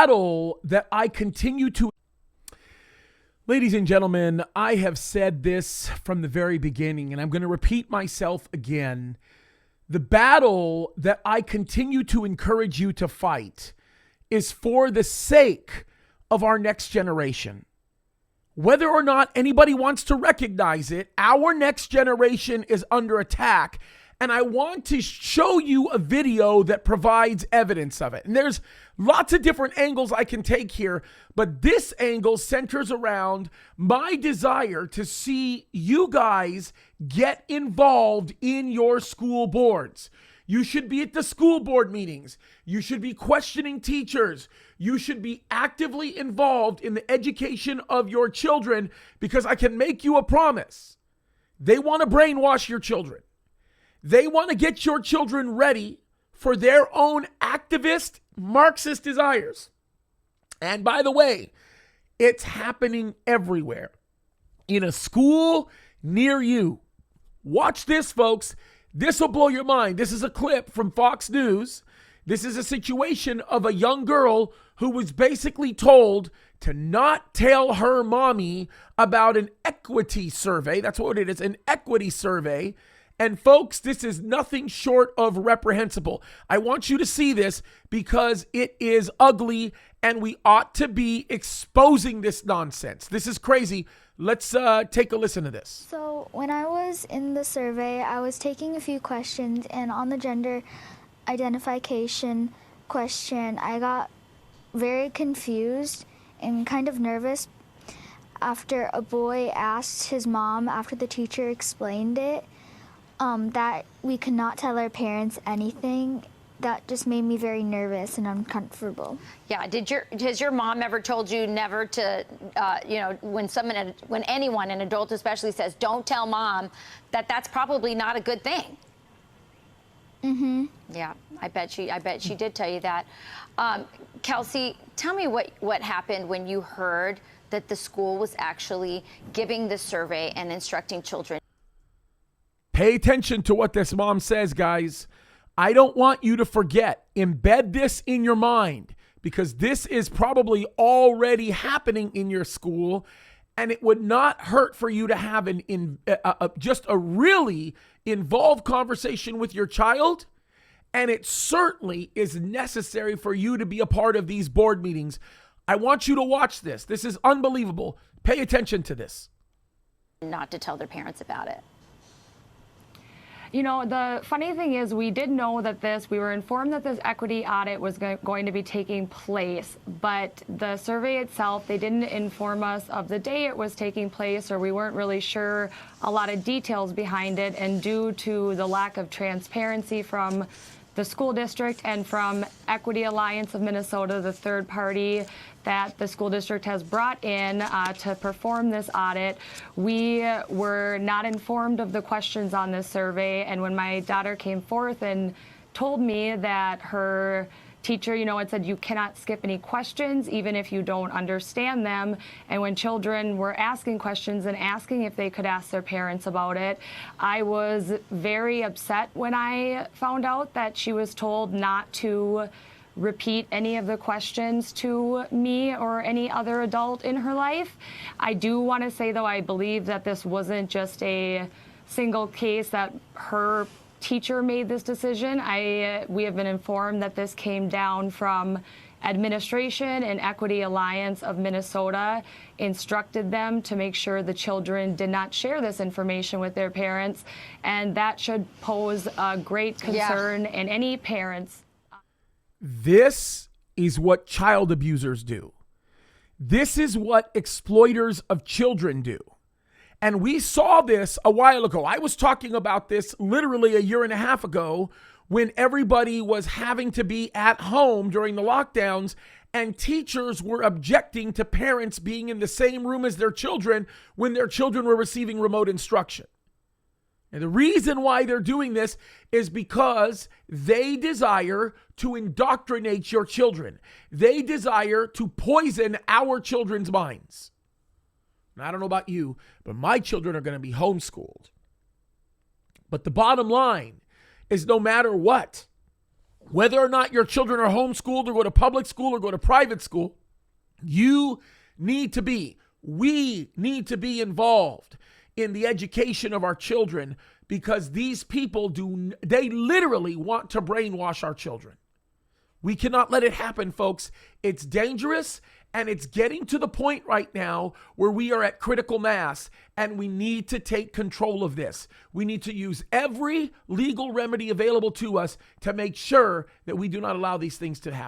battle that I continue to... Ladies and gentlemen, I have said this from the very beginning, and I'm going to repeat myself again. The battle that I continue to encourage you to fight is for the sake of our next generation. Whether or not anybody wants to recognize it, our next generation is under attack. And I want to show you a video that provides evidence of it. And there's lots of different angles I can take here, but this angle centers around my desire to see you guys get involved in your school boards. You should be at the school board meetings. You should be questioning teachers. You should be actively involved in the education of your children, because I can make you a promise. They want to brainwash your children. They want to get your children ready for their own activist, Marxist desires. And by the way, it's happening everywhere. In a school near you. Watch this, folks. This will blow your mind. This is a clip from Fox News. This is a situation of a young girl who was basically told to not tell her mommy about an equity survey. That's what it is, an equity survey. And folks, this is nothing short of reprehensible. I want you to see this because it is ugly and we ought to be exposing this nonsense. This is crazy. Let's take a listen to this. So when I was in the survey, I was taking a few questions, and on the gender identification question, I got very confused and kind of nervous after a boy asked his mom, after the teacher explained it, that we could not tell our parents anything. That just made me very nervous and uncomfortable. Yeah. Has your mom ever told you never to, when anyone, an adult especially, says don't tell mom, that's probably not a good thing? Mm-hmm. Yeah, I bet she did tell you that. Kelsey, tell me what happened when you heard that the school was actually giving the survey and instructing children. Pay attention to what this mom says, guys. I don't want you to forget. Embed this in your mind, because this is probably already happening in your school, and it would not hurt for you to have just a really involved conversation with your child, and it certainly is necessary for you to be a part of these board meetings. I want you to watch this. This is unbelievable. Pay attention to this. Not to tell their parents about it. You know, the funny thing is we did know that we were informed that this equity audit was going to be taking place, but the survey itself, they didn't inform us of the day it was taking place, or we weren't really sure a lot of details behind it. And due to the lack of transparency from the school district and from Equity Alliance of Minnesota, the third party that the school district has brought in to perform this audit, we were not informed of the questions on this survey. And when my daughter came forth and told me that her teacher, had said you cannot skip any questions, even if you don't understand them. And when children were asking questions and asking if they could ask their parents about it, I was very upset when I found out that she was told not to repeat any of the questions to me or any other adult in her life. I do want to say, though, I believe that this wasn't just a single case that her teacher made this decision. We have been informed that this came down from administration, and Equity Alliance of Minnesota instructed them to make sure the children did not share this information with their parents, and that should pose a great concern in any parents. This is what child abusers do. This is what exploiters of children do. And we saw this a while ago. I was talking about this literally a year and a half ago when everybody was having to be at home during the lockdowns, and teachers were objecting to parents being in the same room as their children when their children were receiving remote instruction. And the reason why they're doing this is because they desire to indoctrinate your children. They desire to poison our children's minds. And I don't know about you, but my children are going to be homeschooled. But the bottom line is, no matter what, Whether or not your children are homeschooled or go to public school or go to private school, we need to be involved in the education of our children, because these people they literally want to brainwash our children. We cannot let it happen, folks. It's dangerous, and it's getting to the point right now where we are at critical mass, and we need to take control of this. We need to use every legal remedy available to us to make sure that we do not allow these things to happen.